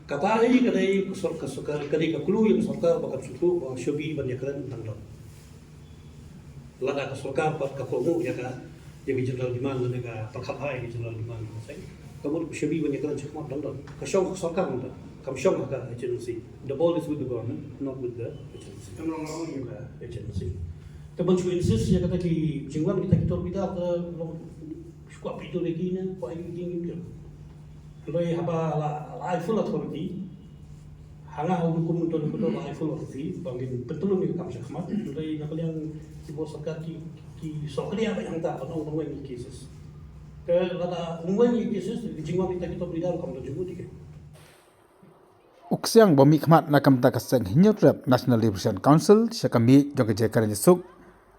kata ini kadai kadai kakulu yang sorka bakat suku bang shobi banyak keren tentang lada kesorka buat kakomu ya kan jadi general demand mereka perkapai general demand saya kamu shobi banyak keren cekmat tentang kasong kesorka tentang kamshong maka agency the ball is with the government not with the agency kamu ngomong juga agency teman cuy insist ya kata ki jingwan kita ke squad itu lagi nih kok ini gitu Lai haba la full authority, hanga hukum untuk la full authority, bangin betul ni kam syakmat. Lai nak yang ibu sarkar ki sokri apa yang tak orang orang ini cases. Kalau ada orang ini cases, jingwa kita beri dalam kam tu jumpa tiga. Uksiang bumi khmat nakam ta kaseng hinyotrap National Liberation Council syakami jong kejekan jesuk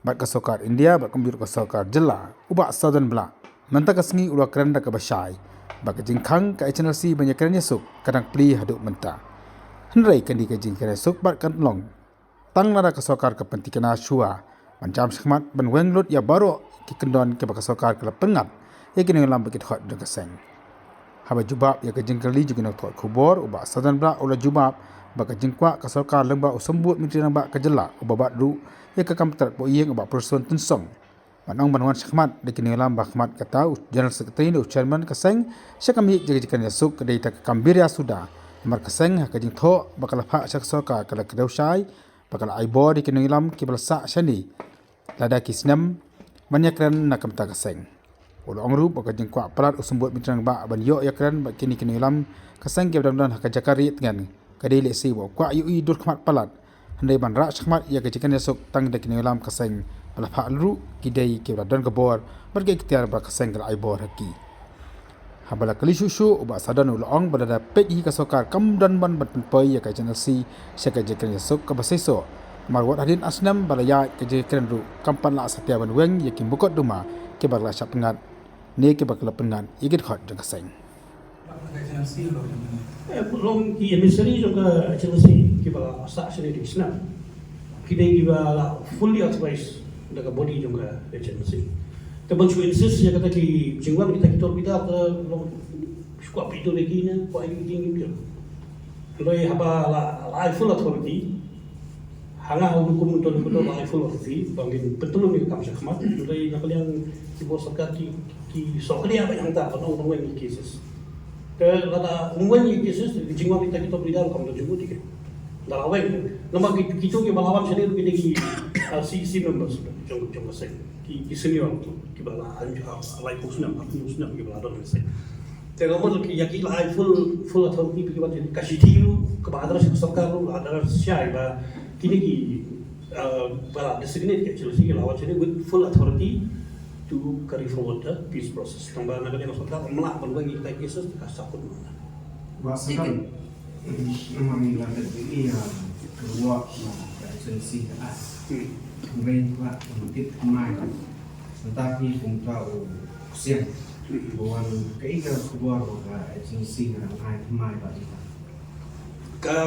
bat kasokar India bat kambir kasokar jela ubak southern bla manta kasengi ulak keranda ka basai bak jingkhang ka HNLC banyak kerana suk kadang pli haduk menta henrai kandi ka jingkara suk bat kantlong tang nara kasokar kepentingan shua mancam syakmat ban wenglot ya baro ki kendon ke bak kasokar kala pengat ya kini lam bakit hot jong kaseng haba jubab ya kajengkali juga nak thot khubor ubak southern bla ula jubab bak jingkwa kasokar lembak usembut mitri nang bak kajela ubak du ya ka kamtar po yeng ubak person tensong manong banwan syakmat de kini lam bakmat kata general secretary ni chairman kaseng syakami jegikan yasuk kedai tak kambiria sudah mar kaseng ha kajing tho bakal pha saksoka kala kedausai bakal aibo de kini lam kibal sa shani lada kisnam banyakran nakam ta kaseng ulo angru bakal jingkwa pelat usembut mitrang ba ban yo yakran bak kini lam kaseng ke dan ha kajakari dengan kadai lesi bo kwa yu dur khmat palat handai ban ra syakmat ya kejikan yasuk tang de kini lam kaseng Alfa alru kidai ke dan kebor berge ikhtiar bakaseng kal aibor haki habala kali susu uba sadan ulong berada pegi kasokar kam dan ban penpai ya ka channel C seka jekan yasuk ka baseso marwat hadin asnam balaya ke jekan ru kampan la satya ban weng yakin bukot duma ke barla sapengat ne ke bakla pengan igit khot jakaseng Long ki emissary juga agency kita asa sini di sana kita kita fully authorized daga body juga agency. Teman cuy insist ya kata ki jingwan kita ke long squad itu lagi nih kok ini gitu. Lai haba la full authority, hanga hukum untuk la full authority, bangin betul ni kam syakmat. Lai nak yang ibu sarkar ki sokri apa yang tak orang orang ini cases. Kalau ada orang ini cases, jingwan kita beri dalam kam tu jumpa tiga. Darawai, nama kita ke balawan sendiri kita ki CC members jong masing ki senior ki bala alai kusnam ki bala don masing. Tengok mo ki yaki lai full authority ki bala kasi tiru ke badar si sarkar lu ada syai ba kini ki bala designate ke Chelsea lawan sini with full authority to carry forward the peace process. Tambah nak kena sarkar melak berbangi kita kisah kasakut mana. Bahasakan memang lantai ini keluar agensi kemudian juga mungkin kemarin tetapi untuk siang bahwa keinginan keluar agensi yang kemarin tadi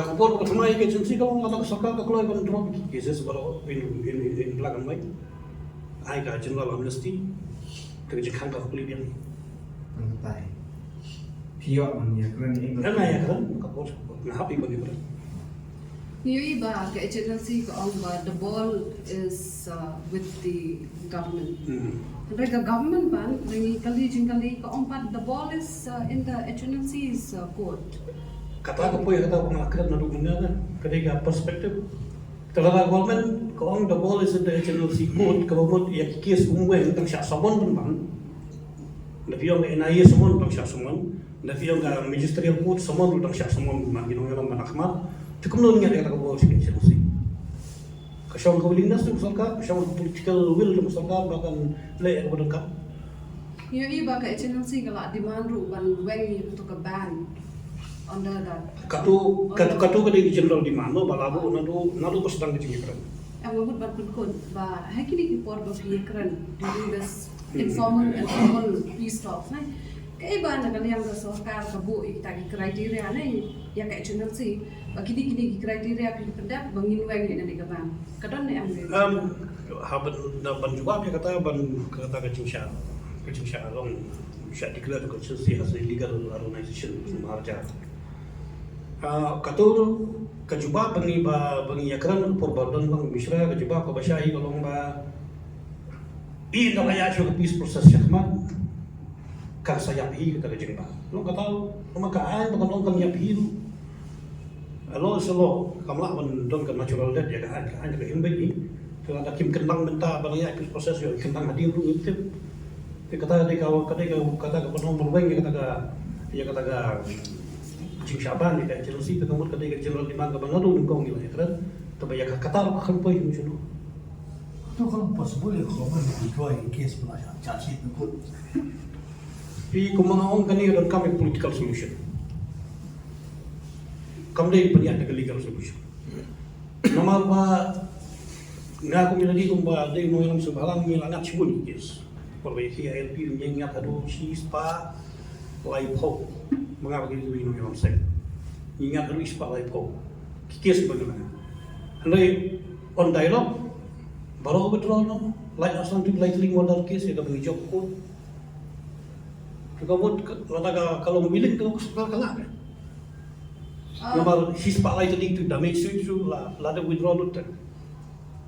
kubur pertama agensi kalau nggak sarkar kalau ikut drop cases baru in black and white ai ka general amnesty kerja kan ka kuliah pantai Pio menyiapkan ini. Karena ya kan, kapal happy bagi mereka. Yui ba ke agency ko ang the ball is with the government. The government ban ringi kali ko ang the ball is in the agency's court. Kata ko po yung kata pangakit na lumina na kaya perspektif. Kalau government ko ang the ball is in the agency court, kalau mo yakikis umwe tentang siya sabon pun ban. Nabi yung NIA semua tentang siya semua. Nabi yung magisterial court semua tentang siya semua ginong yang manakmat. Cukup nunggu ni kata kau sih Chelsea. Kasih kau lindas tu masyarakat, kasih political will tu masyarakat bahkan leh kepada kau. Yung iba ka agency kalau demand ru ban weng untuk ke ban under that. Katu kada di general di mana balabu nado pas sedang dicingkran. Ang mabut ban kun ba hakini ki por ba kran during this informal and formal peace talks na. Kaya ba yang sarkar kabu kita kriteria na ya ka agency kini kriteria pindah bangin weng ni di kabang. Kadon ni ang haban ban juga dia kata kecing sya long sya declare kecing si hasil legal organization maharja. Katul kajuba bangi yakran perbanding bang misra kajuba ko basyahi kolong ba i na kaya siya peace process syakmat kang sayapi kita kajengba lo katau makaan bakal kang yapi lu alo selo kamla ban don kan natural death ya kan ka himbe to ada kim kendang benta bang ya peace process yo kendang hadir lu itu kata kata penuh berweng ya kata Jing Syaban di kayak Chelsea ketemu ketika General di Mangga Bangadu nungkong gitu ya kan tapi ya kata apa kan poin macam tu itu kalau possible ya kalau mana dijual case pula charge sheet ikut i kumangaong kani dan kami political solution kami punya ada legal solution nama apa ngaku miladi kumba ada no yang sebalang milangat cibun yes perbaiki ALP menyengat aduh si spa laipo mengapa gitu ini orang saya ingat dulu ispa laipo kikis bagaimana andai on dialog baru betul no like asal tu likely model case itu menghijau ko juga buat kalau memilih kalau sekarang kalah kan nomor hispa lain tadi itu damage itu lah ada withdraw lutan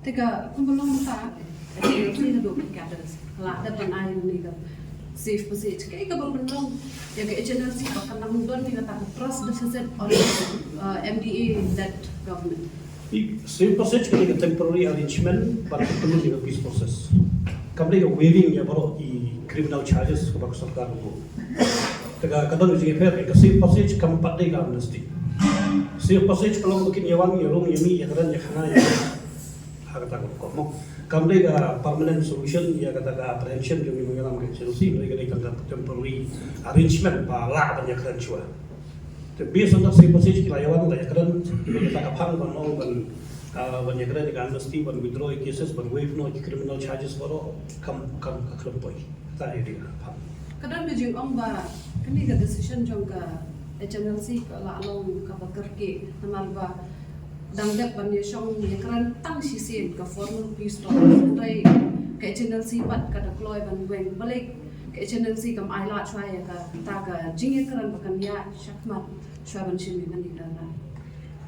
Teka, kung belum tak, ada yang dua kata, kalau ada penai ni kan, safe passage. Kayak kalau belum, ya kayak agency akan namun kita tak trust deficit on MDA that government. Safe passage ketika temporary arrangement pada perlu juga peace process. Kami yang waiving ya baru di criminal charges kepada serkar itu. Teka kadang juga fair, ke safe passage kami pakai ke amnesty. Safe passage kalau mungkin yawang yalong yami ya kadang ya kana ya. Kata ko kami ka permanent solution ya kata ka apprehension kami mengalam ke Chelsea mereka ka temporary arrangement para banyak kan cua tapi biasa si posisi kelayawan lah ya kan kita kapang kan mau kan banyak kan di amnesty ban withdraw cases ban waive no criminal charges baru kam boy tak ada apa Kadang bijing om ba kani ka decision jong ka agency ka la long ka bakerke namal ba dangdap ban ye shong ye kran tang si sen ka formal peace talk dai ka agency pat ka deploy ban weng balik ka agency kam ai la chwa ya ka ta ka jing ye kran bakan ya shakmat chwa ban shin ni ni dana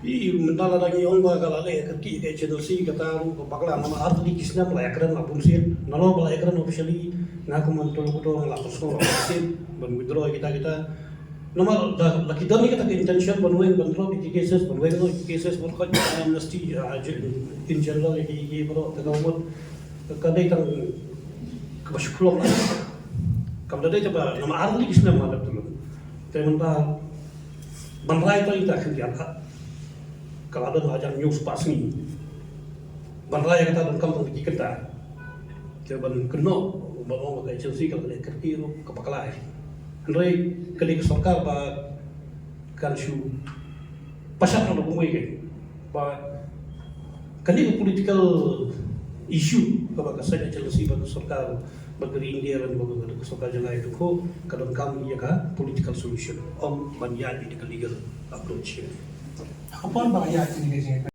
I mentala lagi orang bakal le kerki ke agency kata lu bakal nama arti kisna pelai kran apun sin nalo pelai kran officially ngaku mantol kudo la personal sin ban withdraw kita nama la kita ni kata intention ban weng ban drop cases ban weng no cases ban khat amnesty in general ye bro ta gawat kadai tang kabashkulong kam dadai coba nama arti kisna ma betul temen ban rai to ita khian kalau ada ajar news pas ni bandara yang kita dalam kampung kita ban keno bawa ke Chelsea kalau le kerti ro kapakalai andai kali sarkar ba kan shu pasal no bumui ke ba kali political issue kalau kasih Chelsea ba sarkar bageri India dan bageri sarkar jala itu ko kadang kami ya ka political solution om ban ya di legal approach Apa yang bahaya ini